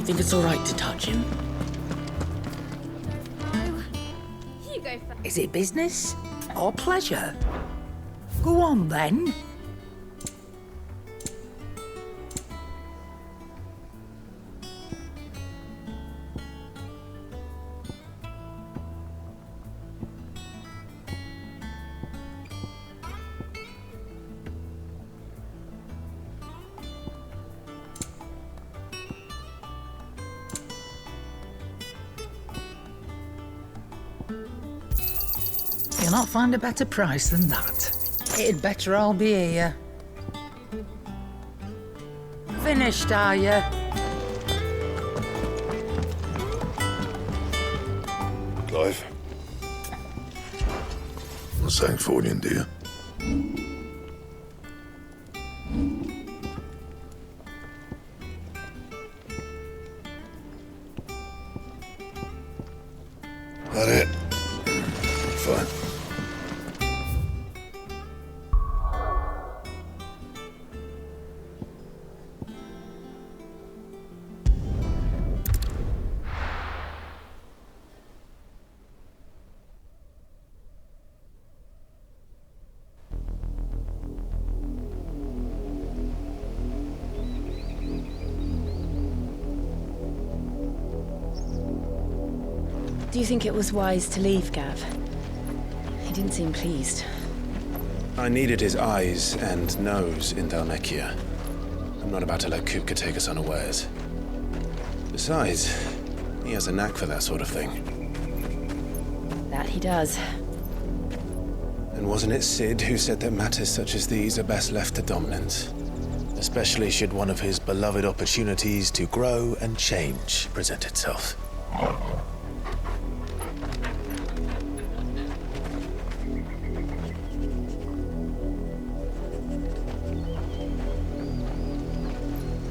Think it's all right to touch him? No. You go first. Is it business or pleasure? Go on, then. You'll not find a better price than that. It'd better all be here. Finished, are you? Clive. Not saying Fordian, do you? That it? Fine. Do you think it was wise to leave, Gav? He didn't seem pleased. I needed his eyes and nose in Dhalmekia. I'm not about to let Kupka take us unawares. Besides, he has a knack for that sort of thing. That he does. And wasn't it Sid who said that matters such as these are best left to dominance? Especially should one of his beloved opportunities to grow and change present itself.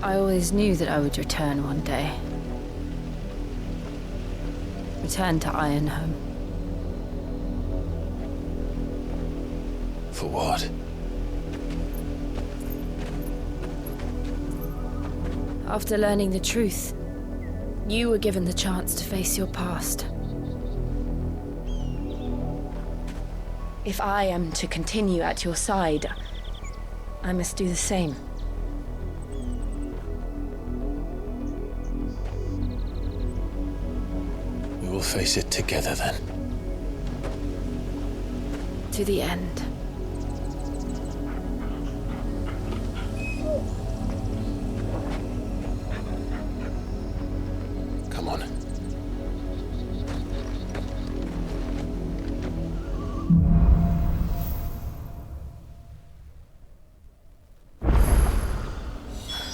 I always knew that I would return one day. Return to Ironhome. For what? After learning the truth, you were given the chance to face your past. If I am to continue at your side, I must do the same. We will face it together then. To the end. Come on.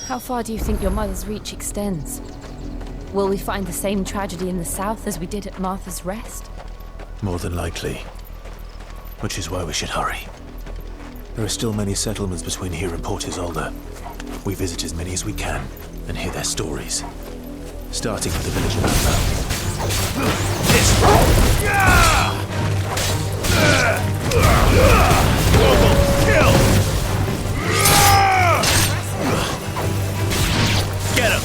How far do you think your mother's reach extends? Will we find the same tragedy in the south as we did at Martha's Rest? More than likely. Which is why we should hurry. There are still many settlements between here and Port Isolde. We visit as many as we can and hear their stories. Starting with the village of Get him!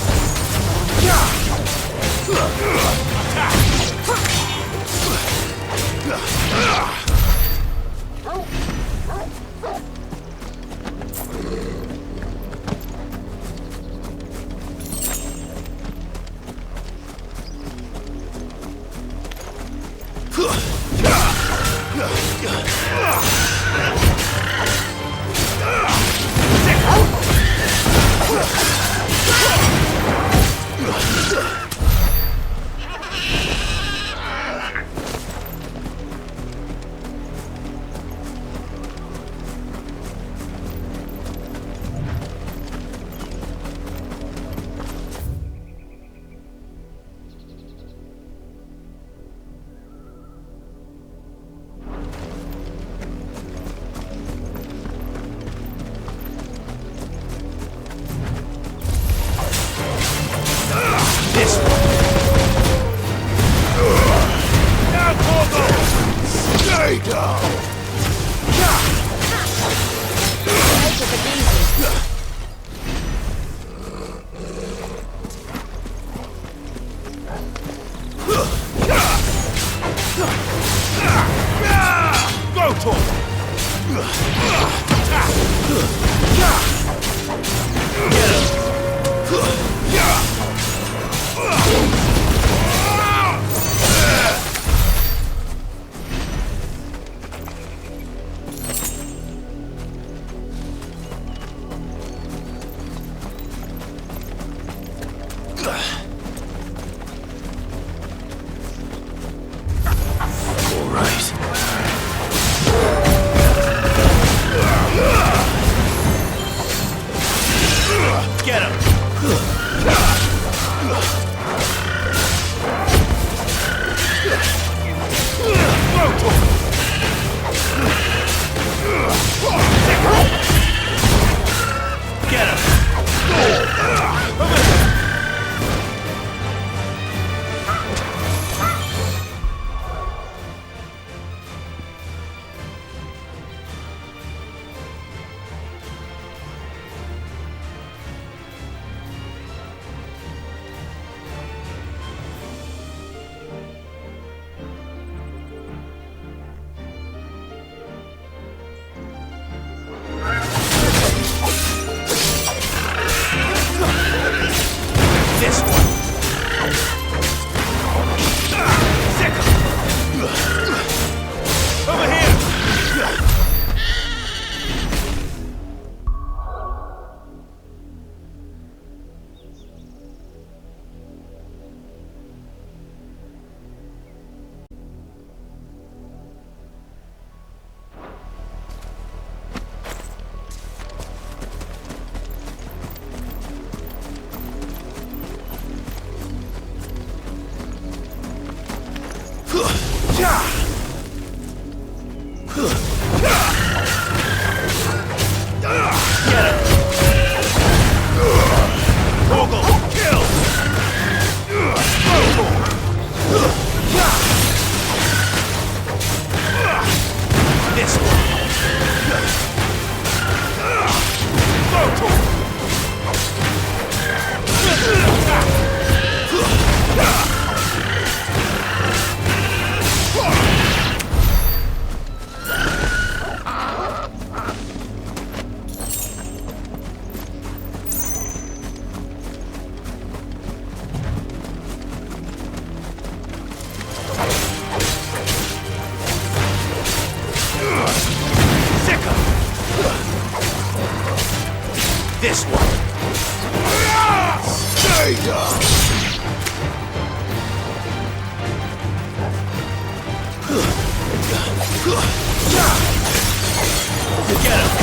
This one. Stay down. Get him.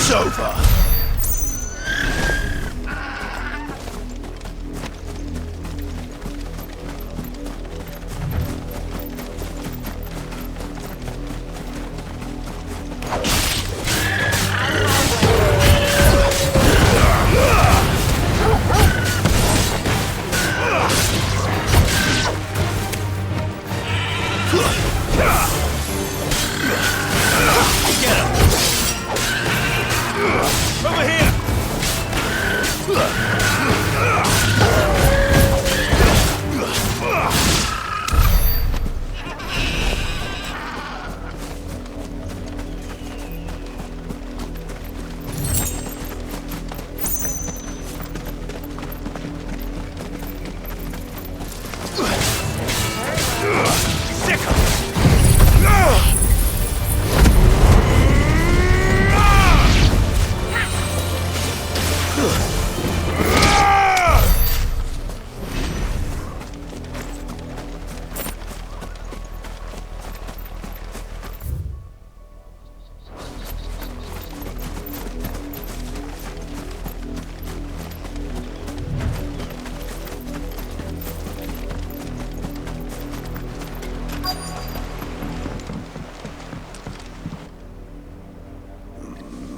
It's over!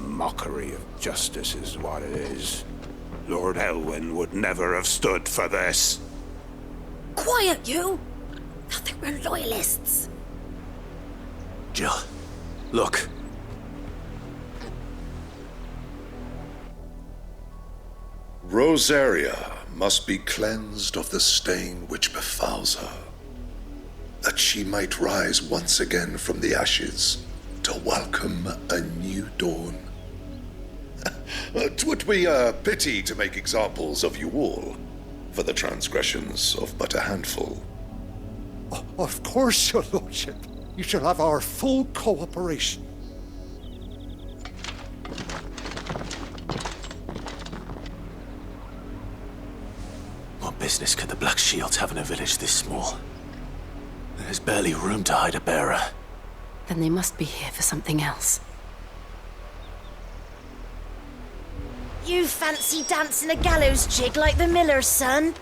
Mockery of justice is what it is. Lord Elwyn would never have stood for this. Quiet, you! Thought they were loyalists. Jill, look. Rosaria must be cleansed of the stain which befouls her, that she might rise once again from the ashes to welcome a new dawn. 'Twould be a pity to make examples of you all, for the transgressions of but a handful. Of course, your lordship. You shall have our full cooperation. What business could the Black Shields have in a village this small? There's barely room to hide a bearer. Then they must be here for something else. You fancy dancing a gallows jig like the miller's son?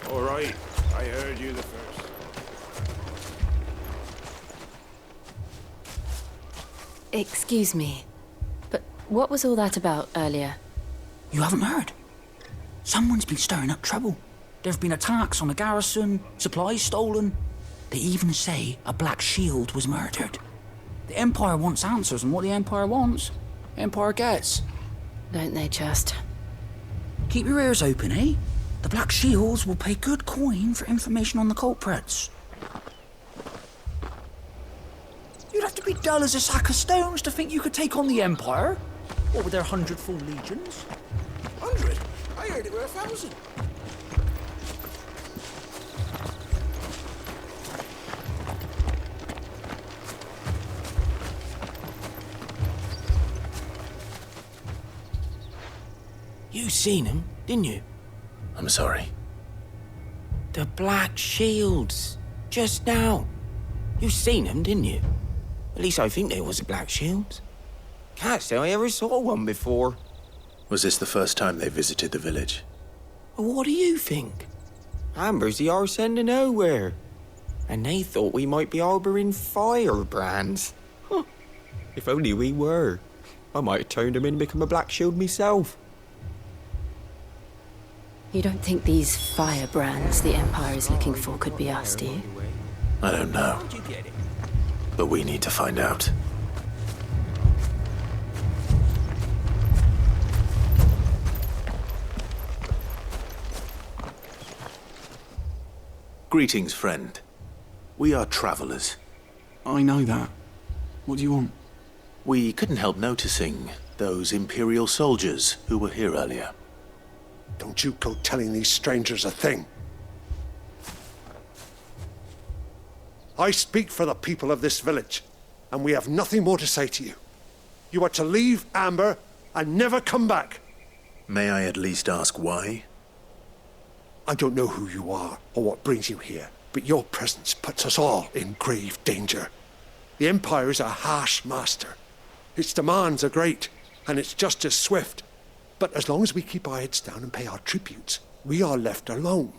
All right, I heard you the first. Excuse me, but what was all that about earlier? You haven't heard? Someone's been stirring up trouble. There have been attacks on the garrison, supplies stolen. They even say a Black Shield was murdered. The Empire wants answers, and what the Empire wants, Empire gets. Don't they just? Keep your ears open, eh? The Black Shields will pay good coin for information on the culprits. You'd have to be dull as a sack of stones to think you could take on the Empire. What with their 100 full legions? 100? I heard it were 1,000. You seen him, didn't you? I'm sorry. The Black Shields. Just now. You seen them, didn't you? At least I think there was a Black Shield. Can't say I ever saw one before. Was this the first time they visited the village? Well, what do you think? Amber's the arse end of nowhere. And they thought we might be harbouring firebrands. Huh. If only we were. I might have turned them in and become a Black Shield myself. You don't think these firebrands the Empire is looking for could be us, do you? I don't know. But we need to find out. Greetings, friend. We are travelers. I know that. What do you want? We couldn't help noticing those Imperial soldiers who were here earlier. Don't you go telling these strangers a thing. I speak for the people of this village, and we have nothing more to say to you. You are to leave Amber and never come back. May I at least ask why? I don't know who you are or what brings you here, but your presence puts us all in grave danger. The Empire is a harsh master. Its demands are great, and it's just as swift. But as long as we keep our heads down and pay our tributes, we are left alone.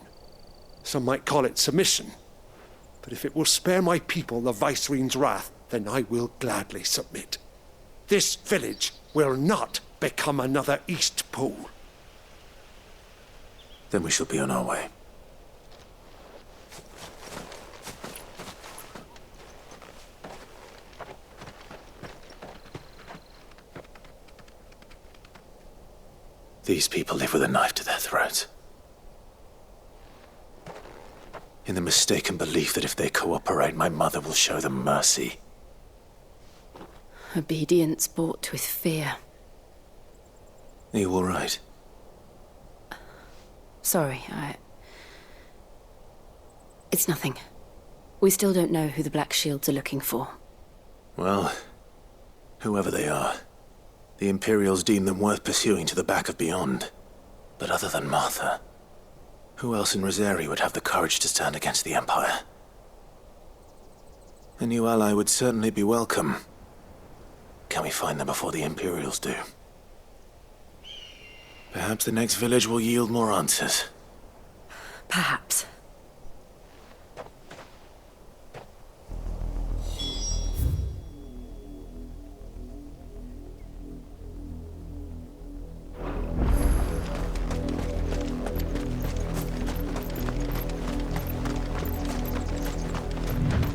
Some might call it submission. But if it will spare my people the Viceroy's wrath, then I will gladly submit. This village will not become another East Pool. Then we shall be on our way. These people live with a knife to their throats. In the mistaken belief that if they cooperate, my mother will show them mercy. Obedience bought with fear. Are you all right? Sorry, It's nothing. We still don't know who the Black Shields are looking for. Well, whoever they are, the Imperials deem them worth pursuing to the back of beyond. But other than Martha, who else in Rosari would have the courage to stand against the Empire? A new ally would certainly be welcome. Can we find them before the Imperials do? Perhaps the next village will yield more answers. Perhaps.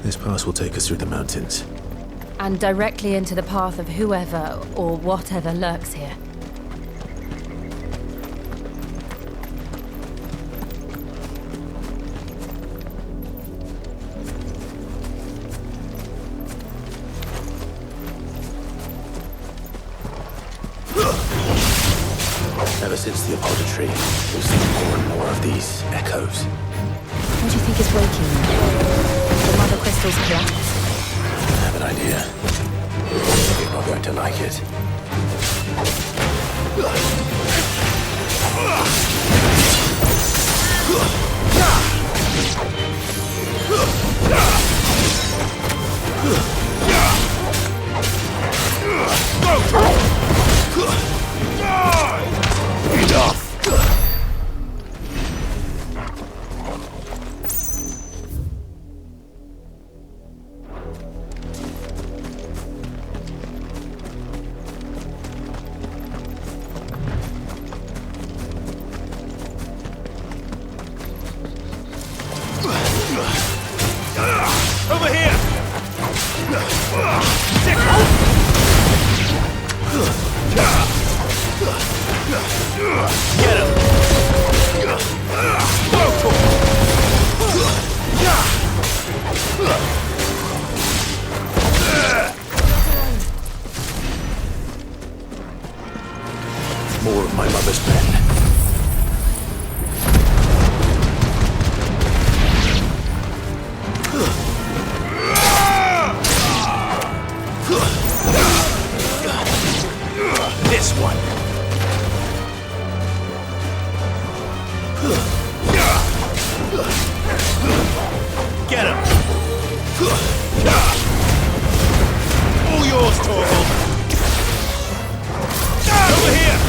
This pass will take us through the mountains. And directly into the path of whoever or whatever lurks here. Ever since the Apollo we've seen more and more of these echoes. What do you think is waking them? The mother crystals collapse? I have an idea. You're not going to like it. Enough! Over here! Get him! More of my mother's men. This one. Get him. All yours, Torvald. Over here.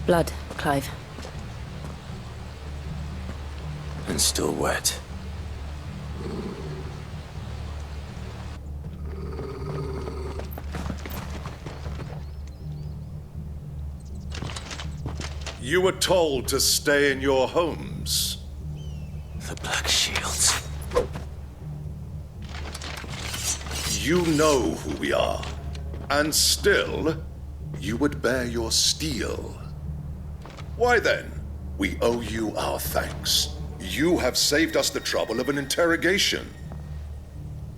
Blood, Clive. And still wet. You were told to stay in your homes. The Black Shields. You know who we are. And still, you would bear your steel. Why then, we owe you our thanks. You have saved us the trouble of an interrogation.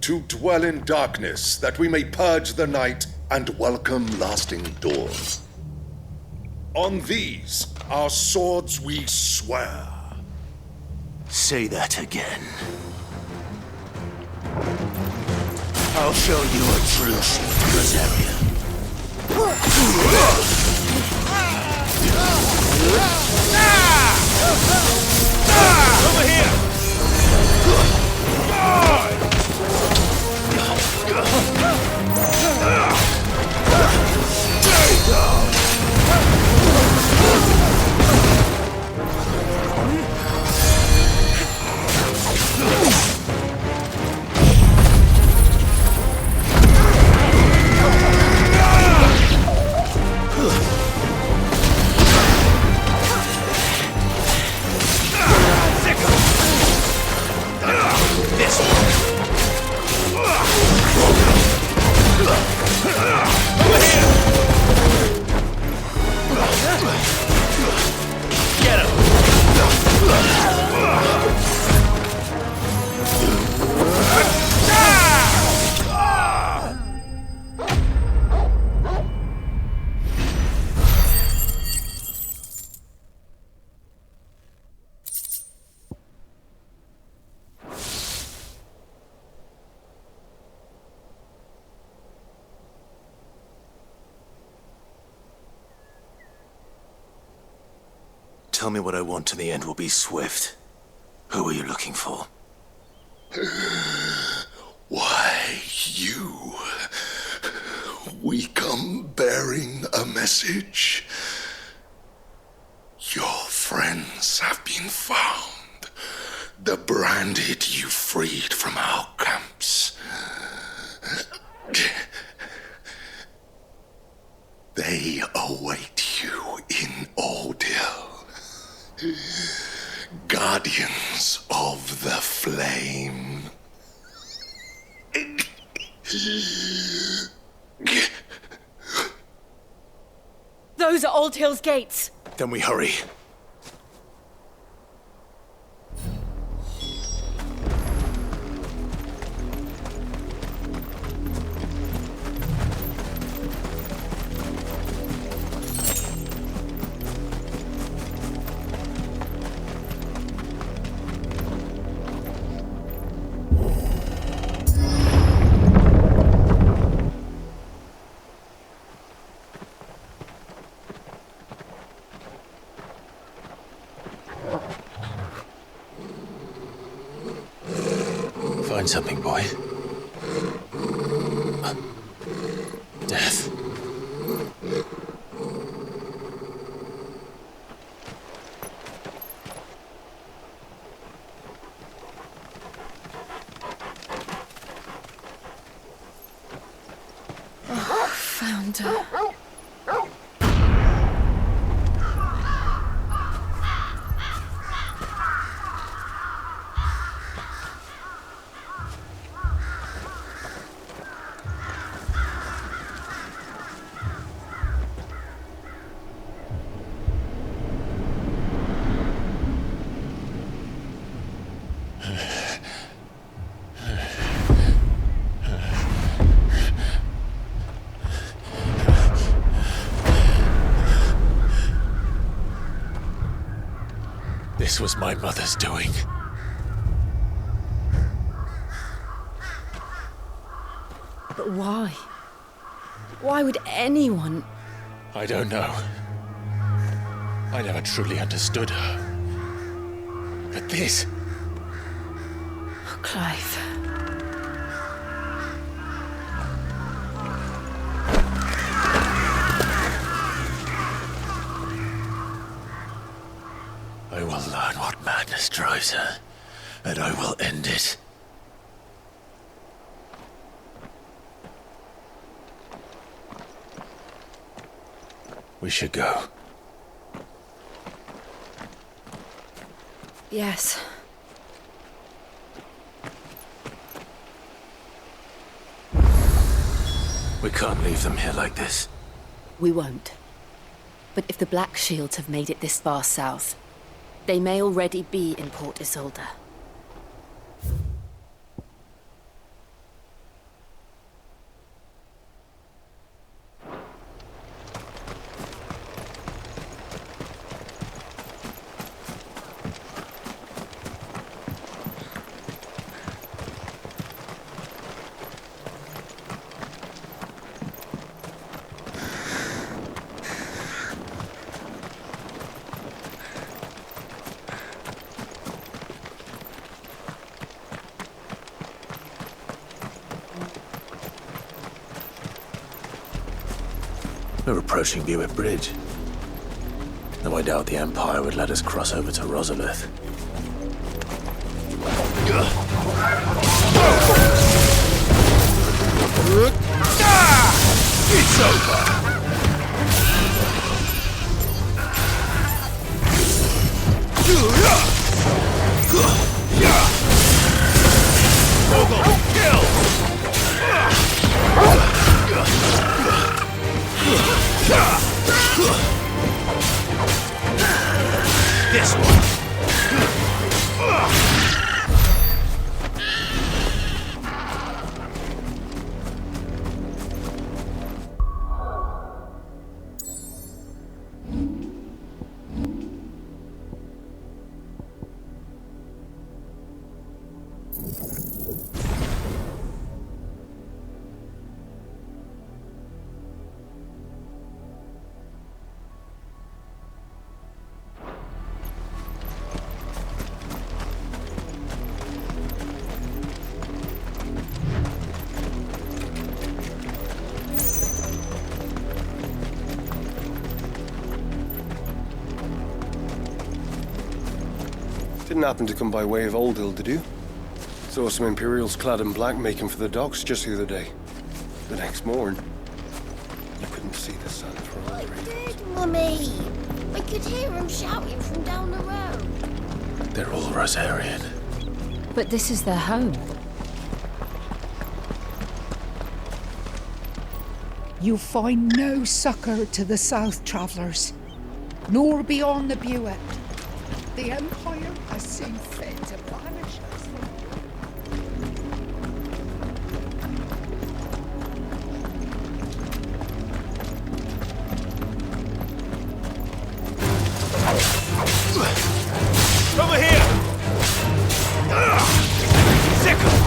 To dwell in darkness, that we may purge the night and welcome lasting dawn. On these, our swords we swear. Say that again. I'll show you a true shield, Rosaria. Over here! tell me what I want and the end will be swift. Who are you looking for? Why, you. We come bearing a message. Your friends have been found. The branded you freed from our camps. They await you in Ordeal. Guardians of the Flame. Those are Old Hill's gates. Then we hurry. Find something, boy. Death. Found her. This was my mother's doing. But why? Why would anyone... I don't know. I never truly understood her. But this... Oh, Clive. I will learn what madness drives her, and I will end it. We should go. Yes. We can't leave them here like this. We won't. But if the Black Shields have made it this far south, they may already be in Port Isolde. We're approaching Buick Bridge. Though I doubt the Empire would let us cross over to Rosalith. It's over! This one. Didn't happen to come by way of Old Hill, did you? Saw some Imperials clad in black making for the docks just the other day. The next morn, you couldn't see the sun for all I 3 days. did, Mummy. I could hear him shouting from down the road. They're all Rosarian. But this is their home. You find no succor to the south travellers, nor beyond the Buet. The Empire has seen fit to banish us. Over here! Sickle!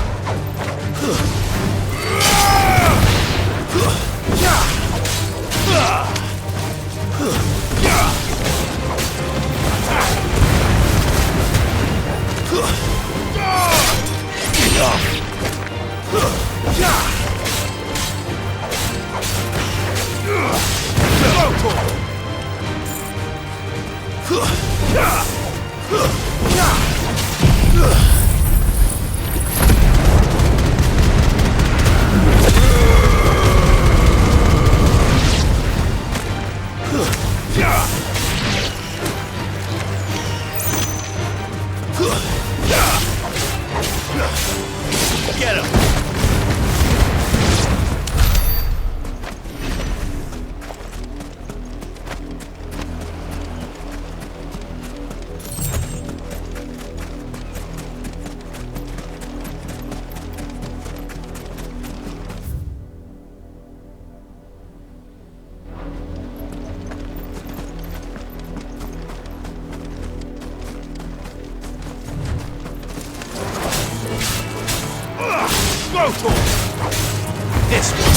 Get him! Go to him! This one!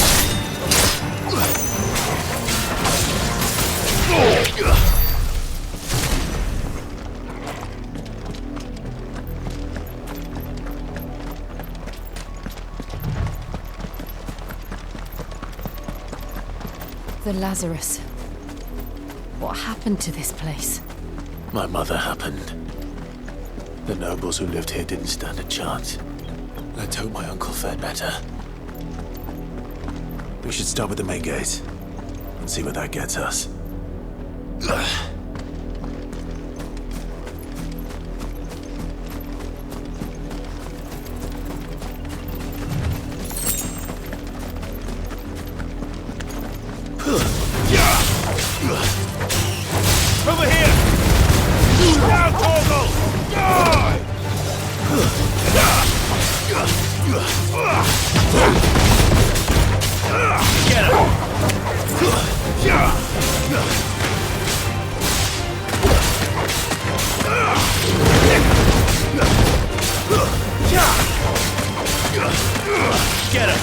The Lazarus. What happened to this place? My mother happened. The nobles who lived here didn't stand a chance. Let's hope my uncle fared better. We should start with the main gate and see where that gets us. Over here! Down, Torgal! Die! Get him! Get him!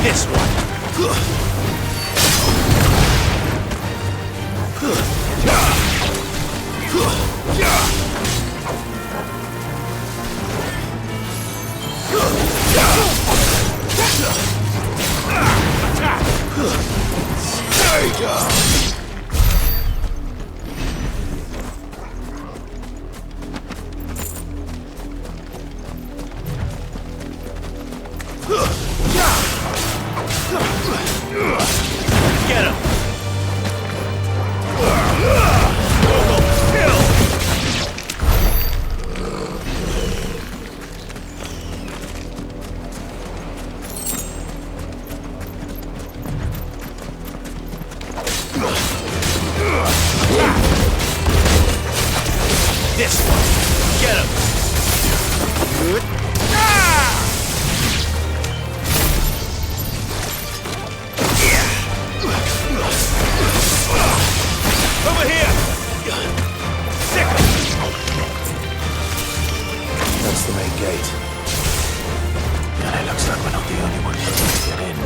This one. Stay down. Get him! Kill! This one! Get him! Good. Over here! Sickle! That's the main gate. And it looks like we're not the only ones who can get in.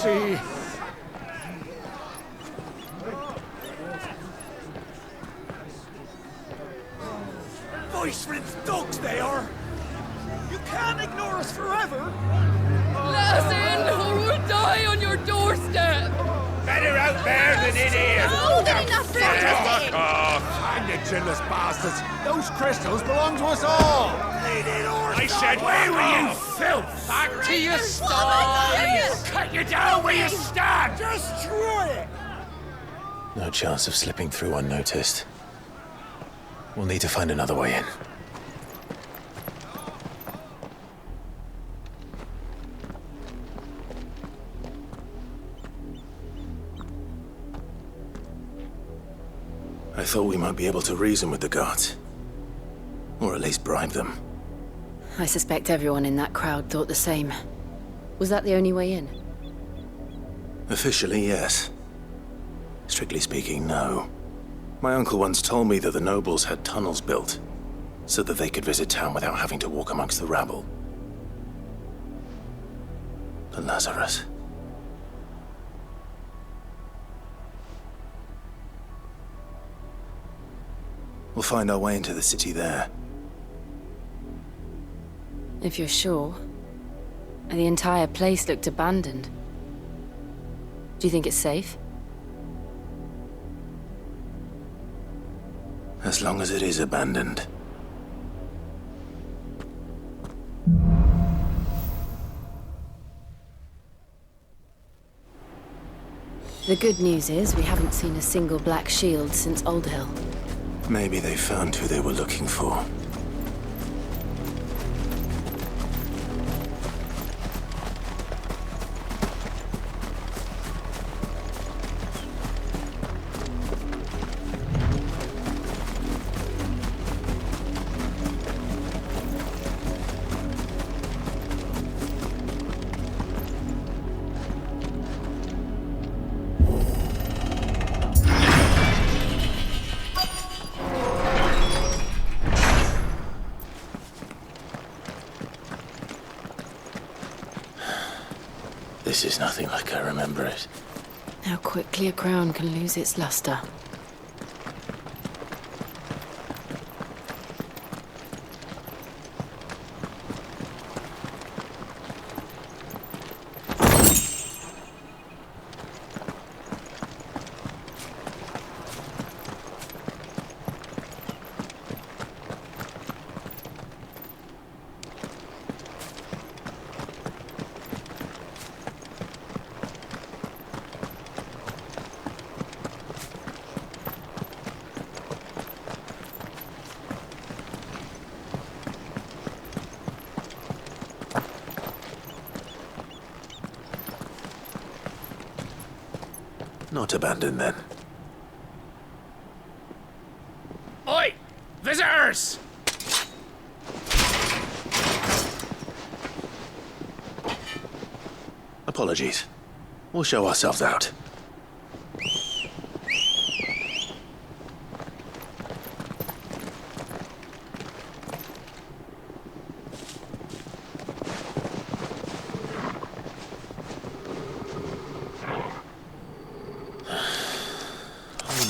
mercy! Viceroy's dogs they are! You can't ignore us forever! Let us in, or we'll die on your doorstep! Better out there than in here! More than enough for everything! Hang you chinless bastards! Those crystals belong to us all! I said, where were you, filth? Back to your stall! Cut you down where you stand! Destroy it! No chance of slipping through unnoticed. We'll need to find another way in. I thought we might be able to reason with the guards. Or at least bribe them. I suspect everyone in that crowd thought the same. Was that the only way in? Officially, yes. Strictly speaking, no. My uncle once told me that the nobles had tunnels built, so that they could visit town without having to walk amongst the rabble. But Lazarus... We'll find our way into the city there. If you're sure. The entire place looked abandoned. Do you think it's safe? As long as it is abandoned. The good news is we haven't seen a single black shield since Old Hill. Maybe they found who they were looking for. This is nothing like I remember it. How quickly a crown can lose its luster. Not abandoned, then. Oi! Visitors! Apologies. We'll show ourselves out.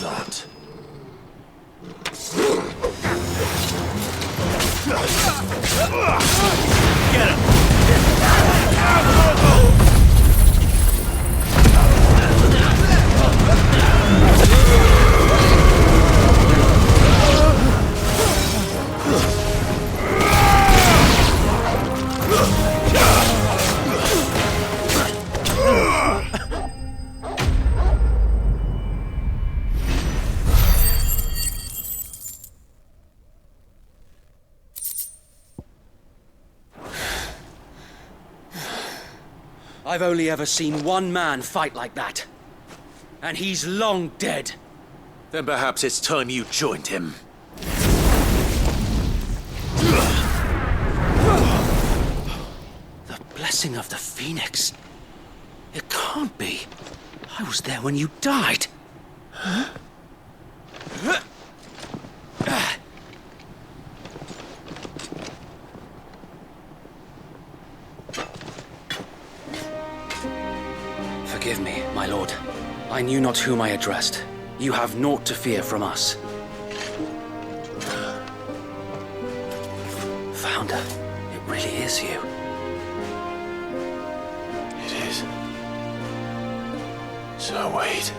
Not. Get him! I've only ever seen one man fight like that. And he's long dead. Then perhaps it's time you joined him. The blessing of the Phoenix. It can't be. I was there when you died. Huh? Forgive me, my lord. I knew not whom I addressed. You have naught to fear from us. Founder, it really is you. It is. So wait.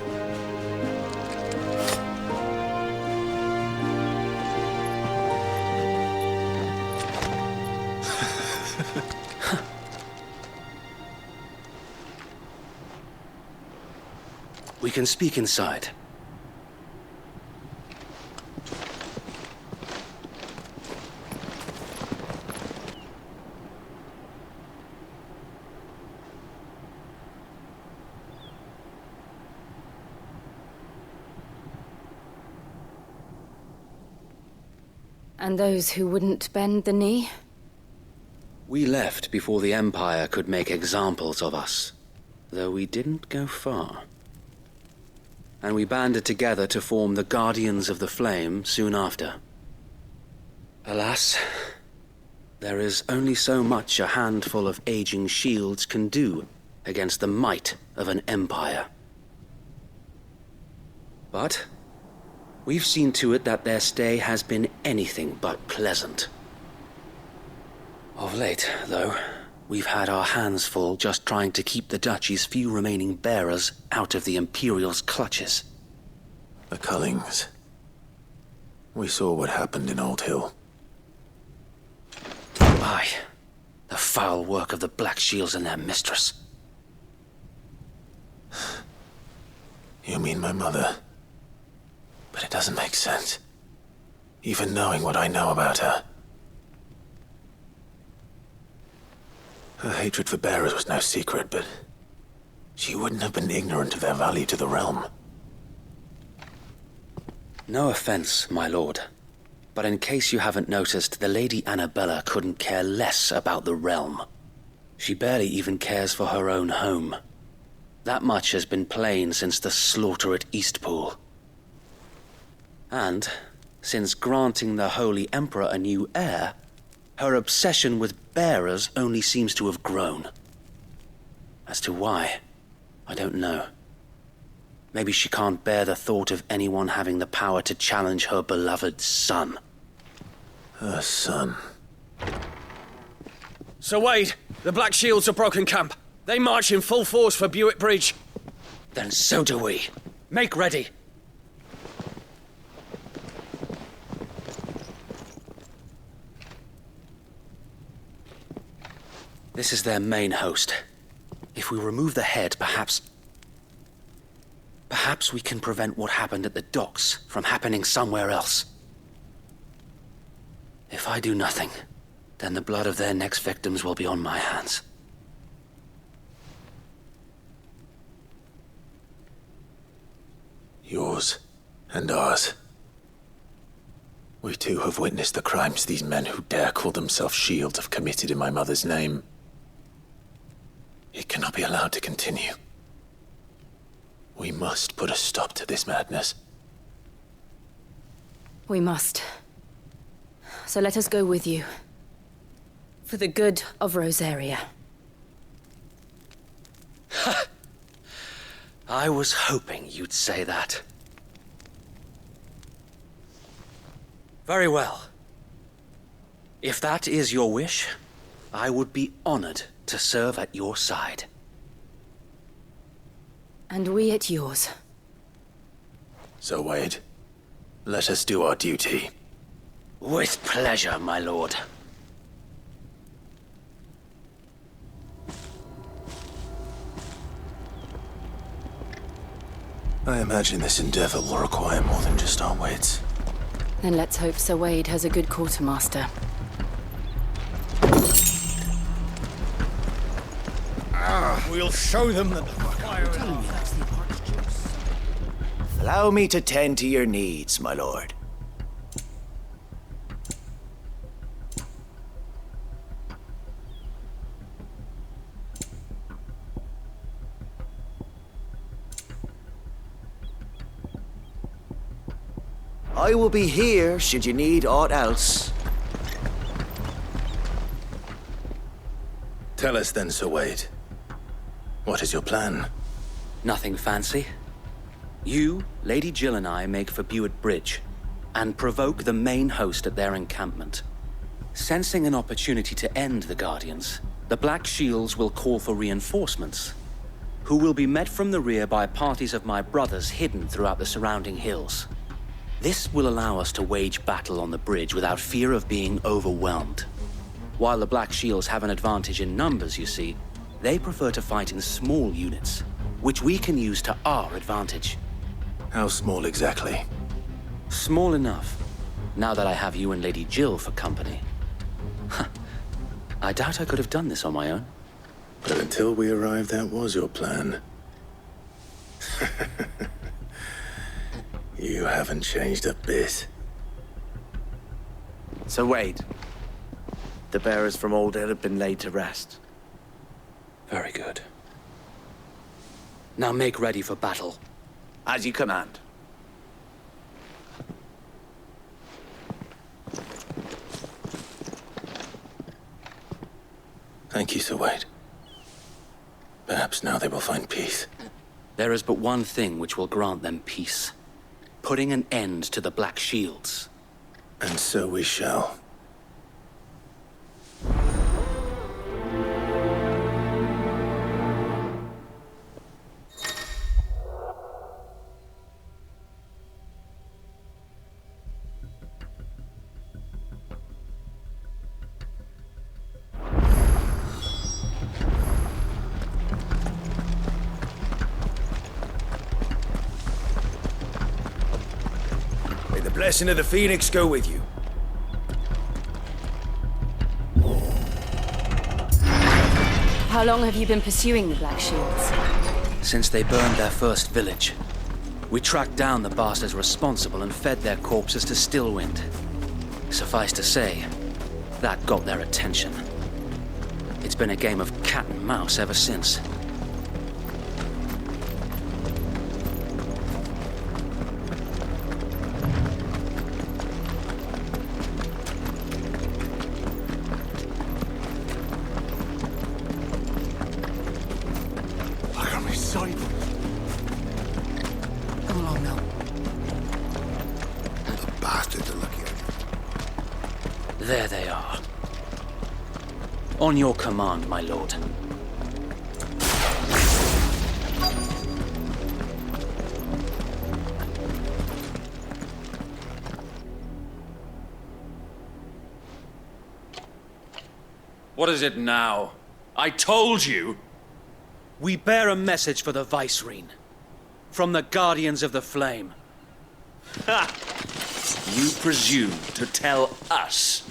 We can speak inside. And those who wouldn't bend the knee? We left before the Empire could make examples of us, though we didn't go far. And we banded together to form the Guardians of the Flame soon after. Alas, there is only so much a handful of aging shields can do against the might of an empire. But we've seen to it that their stay has been anything but pleasant. Of late, though, we've had our hands full just trying to keep the Duchy's few remaining bearers out of the Imperial's clutches. The Cullings. We saw what happened in Old Hill. Aye, the foul work of the Black Shields and their mistress. You mean my mother? But it doesn't make sense. Even knowing what I know about her. Her hatred for bearers was no secret, but she wouldn't have been ignorant of their value to the realm. No offense, my lord, but in case you haven't noticed, the Lady Annabella couldn't care less about the realm. She barely even cares for her own home. That much has been plain since the slaughter at Eastpool. And, since granting the Holy Emperor a new heir, her obsession with bearers only seems to have grown. As to why, I don't know. Maybe she can't bear the thought of anyone having the power to challenge her beloved son. Her son. Sir Wade, the Black Shields have broken camp. They march in full force for Buick Bridge. Then so do we. Make ready. This is their main host. If we remove the head, perhaps we can prevent what happened at the docks from happening somewhere else. If I do nothing, then the blood of their next victims will be on my hands. Yours and ours. We too have witnessed the crimes these men who dare call themselves shields have committed in my mother's name. It cannot be allowed to continue. We must put a stop to this madness. We must. So let us go with you. For the good of Rosaria. I was hoping you'd say that. Very well. If that is your wish, I would be honored to serve at your side. And we at yours. So, Wade, let us do our duty. With pleasure, my lord. I imagine this endeavor will require more than just our wits. Then let's hope Sir Wade has a good quartermaster. We'll show them that the fire is on. Allow me to tend to your needs, my lord. I will be here should you need aught else. Tell us then, Sir Wade. What is your plan? Nothing fancy. You, Lady Jill and I make for Buett Bridge and provoke the main host at their encampment. Sensing an opportunity to end the Guardians, the Black Shields will call for reinforcements, who will be met from the rear by parties of my brothers hidden throughout the surrounding hills. This will allow us to wage battle on the bridge without fear of being overwhelmed. While the Black Shields have an advantage in numbers, you see, they prefer to fight in small units, which we can use to our advantage. How small exactly? Small enough, now that I have you and Lady Jill for company. I doubt I could have done this on my own. But until we arrived, that was your plan. You haven't changed a bit. So Wade, the bearers from Old Hill have been laid to rest. Very good. Now make ready for battle. As you command. Thank you, Sir Wade. Perhaps now they will find peace. There is but one thing which will grant them peace. Putting an end to the Black Shields. And so we shall. May the blessing of the Phoenix go with you. How long have you been pursuing the Black Shields? Since they burned their first village. We tracked down the bastards responsible and fed their corpses to Stillwind. Suffice to say, that got their attention. It's been a game of cat and mouse ever since. Look on my side. Come along now. The bastards are looking at you. There they are. On your command, my lord. What is it now? I told you! We bear a message for the Vicereine. From the Guardians of the Flame. Ha! You presume to tell us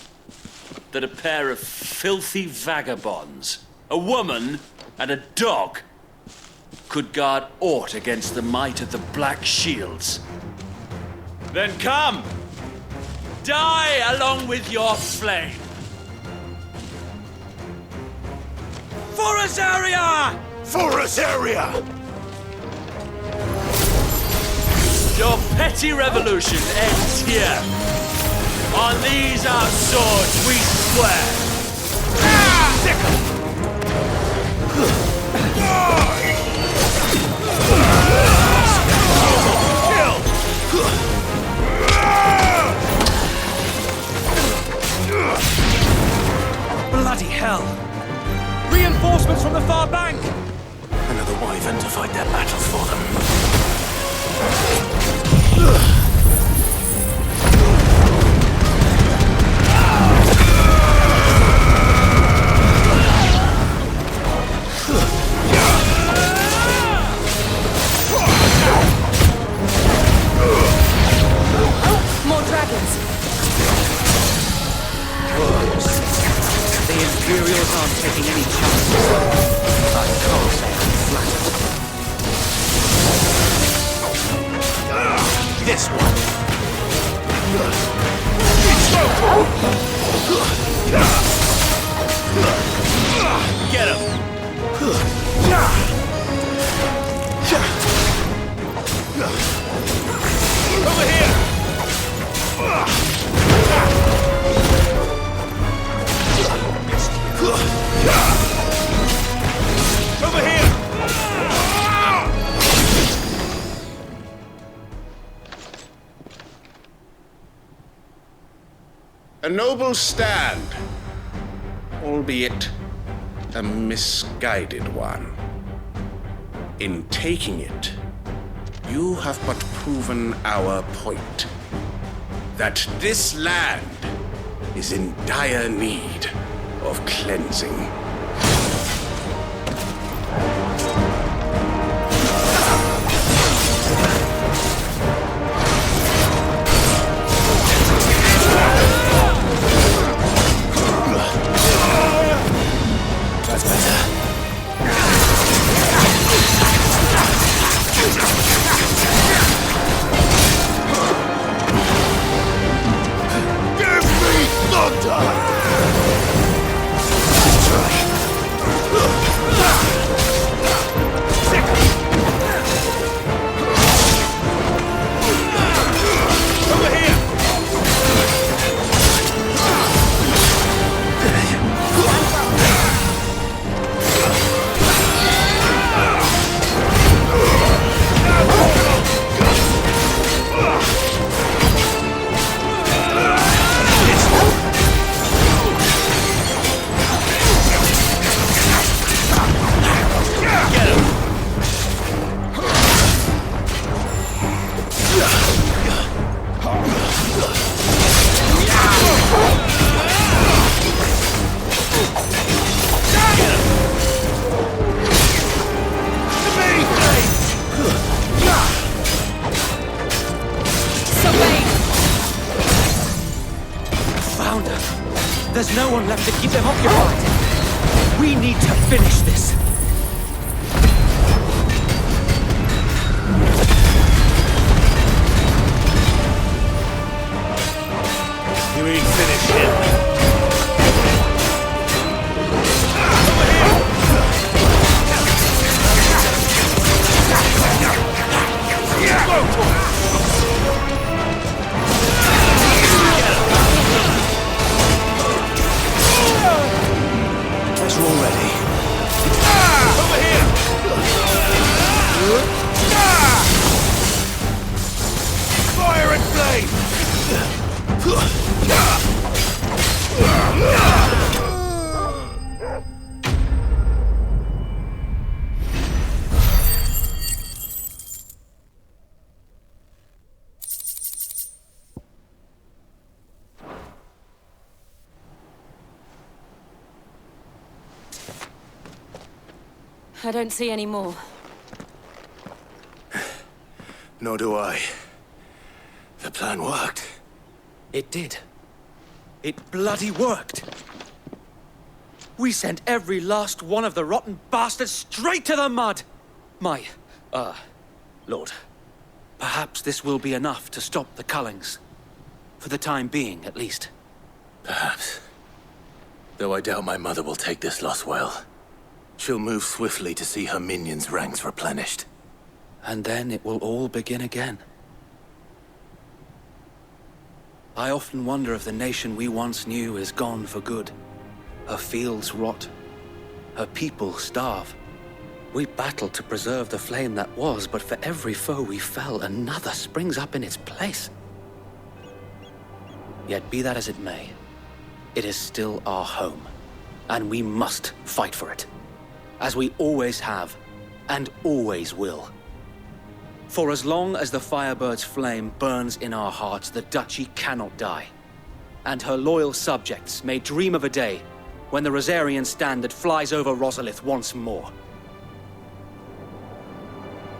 that a pair of filthy vagabonds, a woman and a dog, could guard aught against the might of the Black Shields? Then come! Die along with your flame! For us area! For us area! Your petty revolution ends here. On these our swords we swear. Bloody hell! Reinforcements from the far bank! Another wyvern to fight their battles for them. More dragons! The Imperials aren't taking any chances. I can't say I'm flattered. This one. Get him. Over here. Over here. A noble stand, albeit a misguided one. In taking it, you have but proven our point. That this land is in dire need of cleansing. That's better. Give me thunder! There's no one left to keep them occupied. We need to finish this. You ain't finished yet. Fire and flame! I don't see any more. Nor do I. The plan worked. It did. It bloody worked. We sent every last one of the rotten bastards straight to the mud! Lord, perhaps this will be enough to stop the Cullings. For the time being, at least. Perhaps. Though I doubt my mother will take this loss well. She'll move swiftly to see her minions' ranks replenished. And then it will all begin again. I often wonder if the nation we once knew is gone for good. Her fields rot. Her people starve. We battled to preserve the flame that was, but for every foe we fell, another springs up in its place. Yet be that as it may, it is still our home, and we must fight for it. As we always have, and always will. For as long as the Firebird's flame burns in our hearts, the Duchy cannot die. And her loyal subjects may dream of a day when the Rosarian standard flies over Rosalith once more.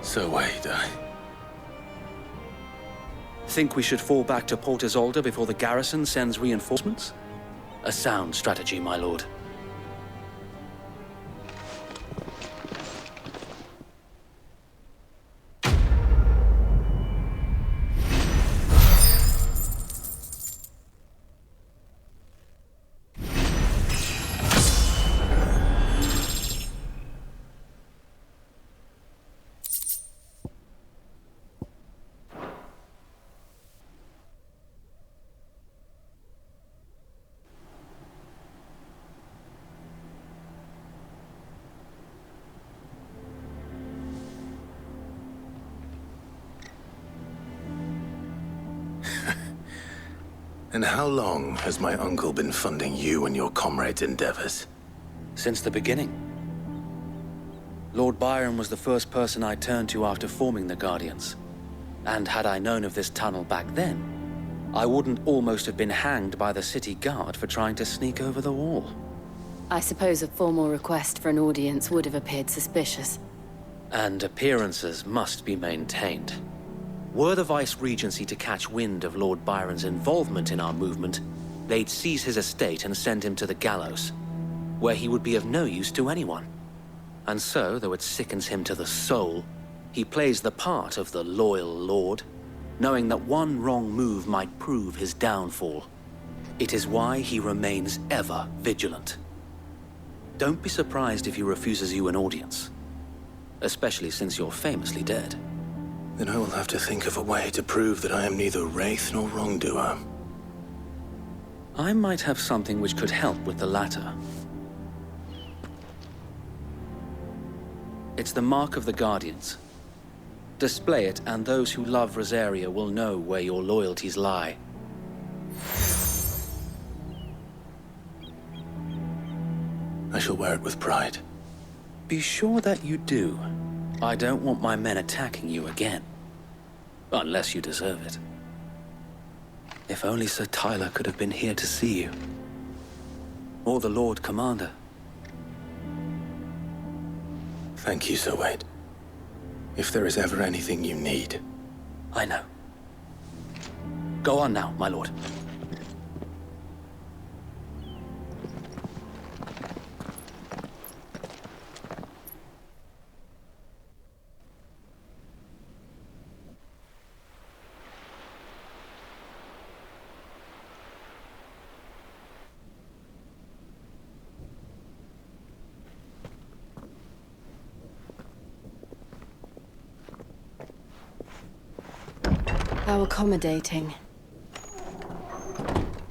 So wait, Think we should fall back to Port Isolde before the garrison sends reinforcements? A sound strategy, my lord. And how long has my uncle been funding you and your comrades' endeavors? Since the beginning. Lord Byron was the first person I turned to after forming the Guardians. And had I known of this tunnel back then, I wouldn't almost have been hanged by the city guard for trying to sneak over the wall. I suppose a formal request for an audience would have appeared suspicious. And appearances must be maintained. Were the Vice-Regency to catch wind of Lord Byron's involvement in our movement, they'd seize his estate and send him to the gallows, where he would be of no use to anyone. And so, though it sickens him to the soul, he plays the part of the loyal lord, knowing that one wrong move might prove his downfall. It is why he remains ever vigilant. Don't be surprised if he refuses you an audience, especially since you're famously dead. Then I will have to think of a way to prove that I am neither wraith nor wrongdoer. I might have something which could help with the latter. It's the mark of the Guardians. Display it, and those who love Rosaria will know where your loyalties lie. I shall wear it with pride. Be sure that you do. I don't want my men attacking you again. Unless you deserve it. If only Sir Tyler could have been here to see you. Or the Lord Commander. Thank you, Sir Wade. If there is ever anything you need. I know. Go on now, my lord. How accommodating.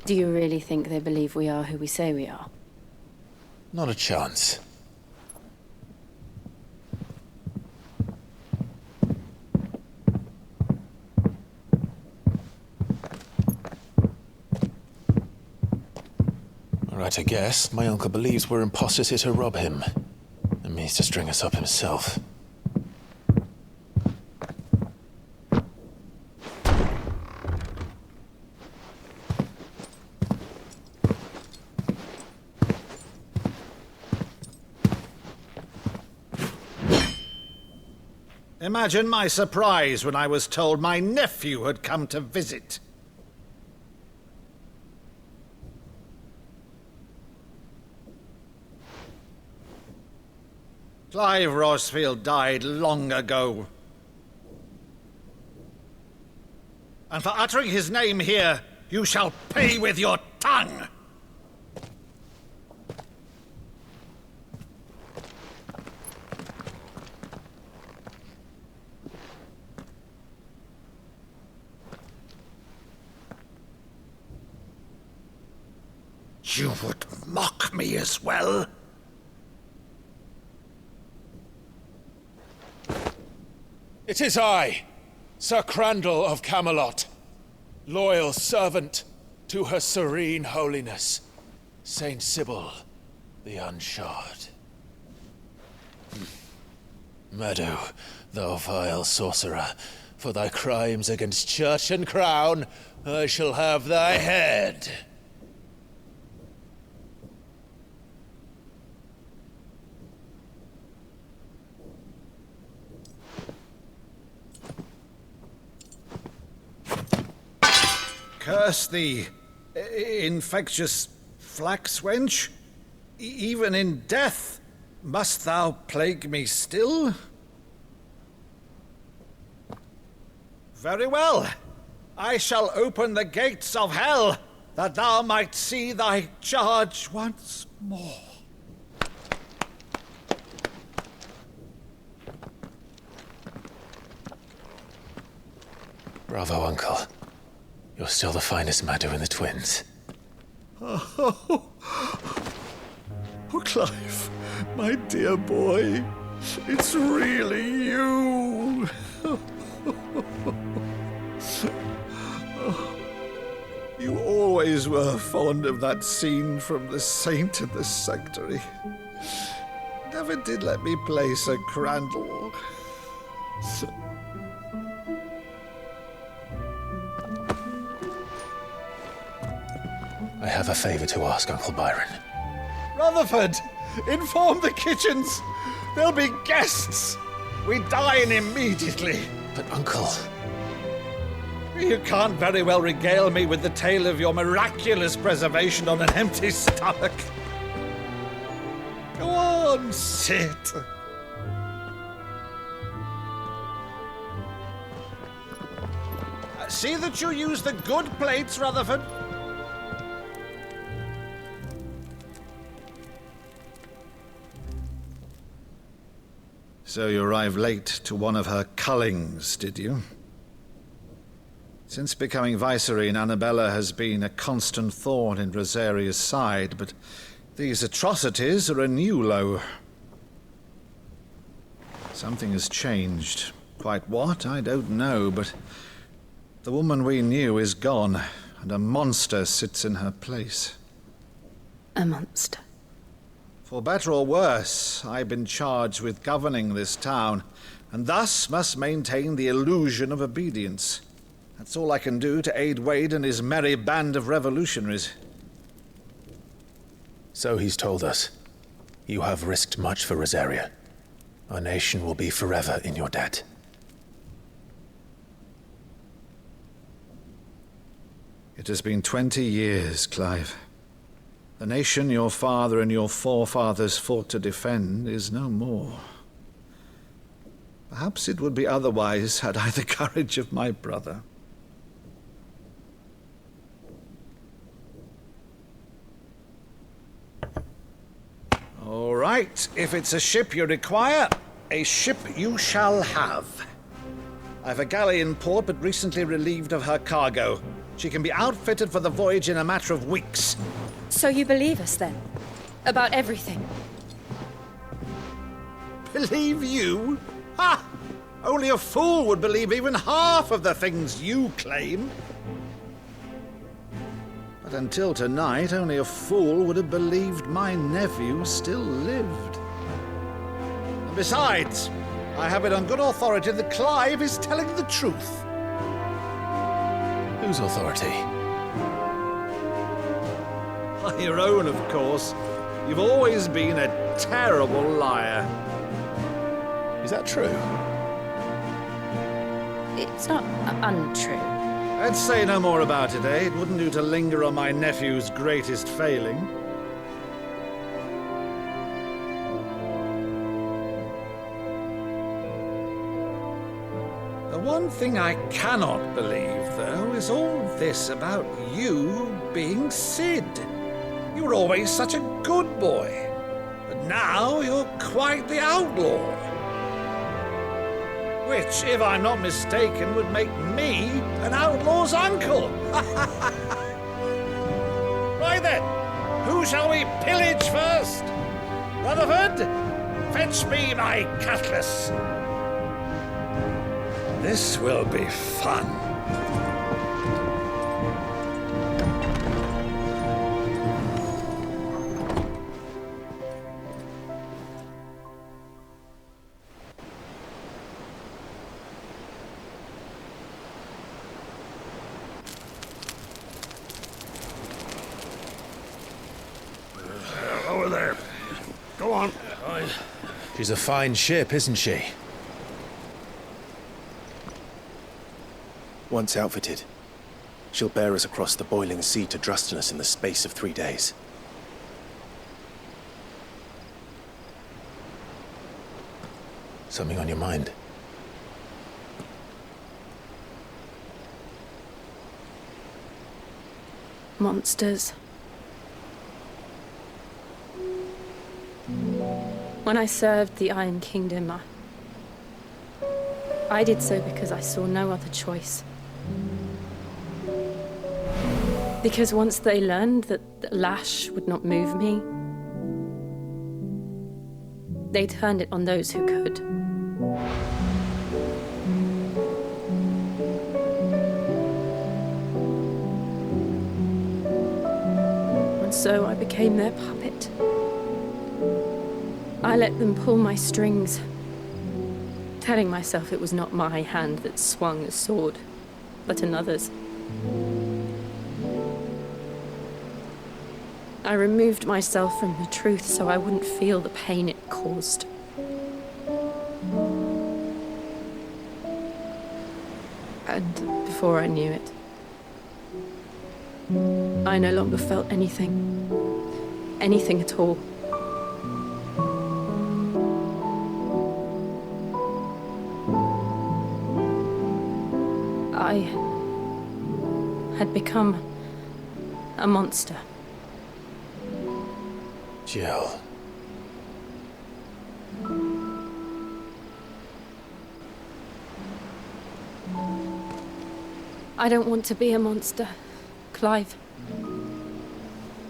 Do you really think they believe we are who we say we are? Not a chance. Right to guess, my uncle believes we're imposters here to rob him, and means to string us up himself. Imagine my surprise when I was told my nephew had come to visit. Clive Rosfield died long ago. And for uttering his name here, you shall pay with your tongue! You would mock me as well? It is I, Sir Crandall of Camelot, loyal servant to Her Serene Holiness, Saint Sybil the Unshod. Meadow, thou vile sorcerer, for thy crimes against church and crown, I shall have thy head. Curse thee, infectious flax wench. Even in death, must thou plague me still? Very well. I shall open the gates of hell, that thou might see thy charge once more. Bravo, Uncle. You're still the finest Meadow in the twins. Oh, Clive, my dear boy, it's really you. You always always were fond of that scene from The Saint and the Sanctuary. Never did let me play Sir Crandall. I have a favor to ask, Uncle Byron. Rutherford, inform the kitchens. There'll be guests. We dine immediately. But, Uncle... You can't very well regale me with the tale of your miraculous preservation on an empty stomach. Go on, sit. See that you use the good plates, Rutherford. So you arrived late to one of her cullings, did you? Since becoming Vicereine, Annabella has been a constant thorn in Rosaria's side, but these atrocities are a new low. Something has changed. Quite what, I don't know, but the woman we knew is gone, and a monster sits in her place. A monster? For better or worse, I've been charged with governing this town, and thus must maintain the illusion of obedience. That's all I can do to aid Wade and his merry band of revolutionaries. So he's told us. You have risked much for Rosaria. Our nation will be forever in your debt. It has been 20 years, Clive. The nation your father and your forefathers fought to defend is no more. Perhaps it would be otherwise had I the courage of my brother. All right, if it's a ship you require, a ship you shall have. I've a galley in port, but recently relieved of her cargo. She can be outfitted for the voyage in a matter of weeks. So you believe us, then? About everything? Believe you? Ha! Only a fool would believe even half of the things you claim. But until tonight, only a fool would have believed my nephew still lived. And besides, I have it on good authority that Clive is telling the truth. Whose authority? Your own, of course. You've always been a terrible liar. Is that true? It's not untrue. Let's say no more about it, eh? It wouldn't do to linger on my nephew's greatest failing. The one thing I cannot believe, though, is all this about you being Sid. You were always such a good boy, but now you're quite the outlaw. Which, if I'm not mistaken, would make me an outlaw's uncle. Right then, who shall we pillage first? Rutherford, fetch me my cutlass. This will be fun. Over there. Go on. She's a fine ship, isn't she? Once outfitted, she'll bear us across the boiling sea to Drustinus in the space of 3 days. Something on your mind? Monsters. When I served the Iron Kingdom, I did so because I saw no other choice. Because once they learned that the lash would not move me, they turned it on those who could. so I became their puppet. I let them pull my strings, telling myself it was not my hand that swung the sword, but another's. I removed myself from the truth so I wouldn't feel the pain it caused. And before I knew it, I no longer felt anything. Anything at all. I had become a monster. Jill. I don't want to be a monster, Clive.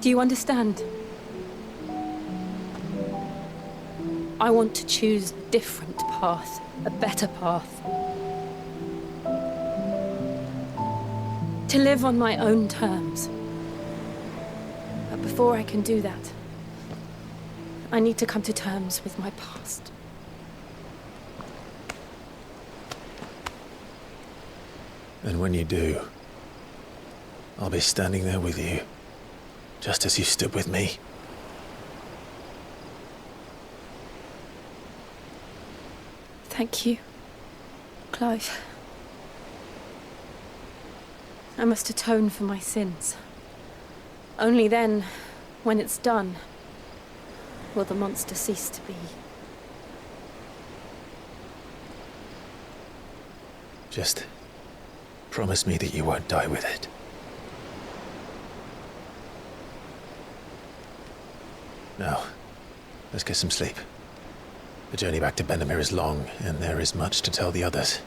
Do you understand? I want to choose a different path, a better path. To live on my own terms. But before I can do that, I need to come to terms with my past. And when you do, I'll be standing there with you, just as you stood with me. Thank you, Clive. I must atone for my sins. Only then, when it's done, will the monster cease to be. Just promise me that you won't die with it. Now, let's get some sleep. The journey back to Benamir is long, and there is much to tell the others.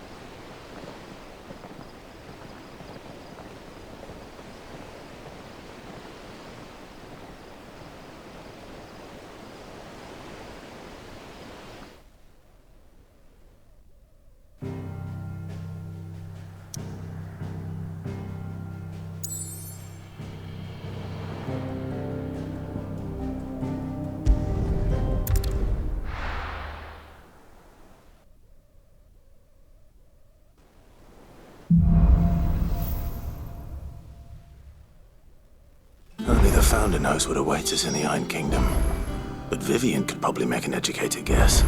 Only the Founder knows what awaits us in the Iron Kingdom. But Vivian could probably make an educated guess.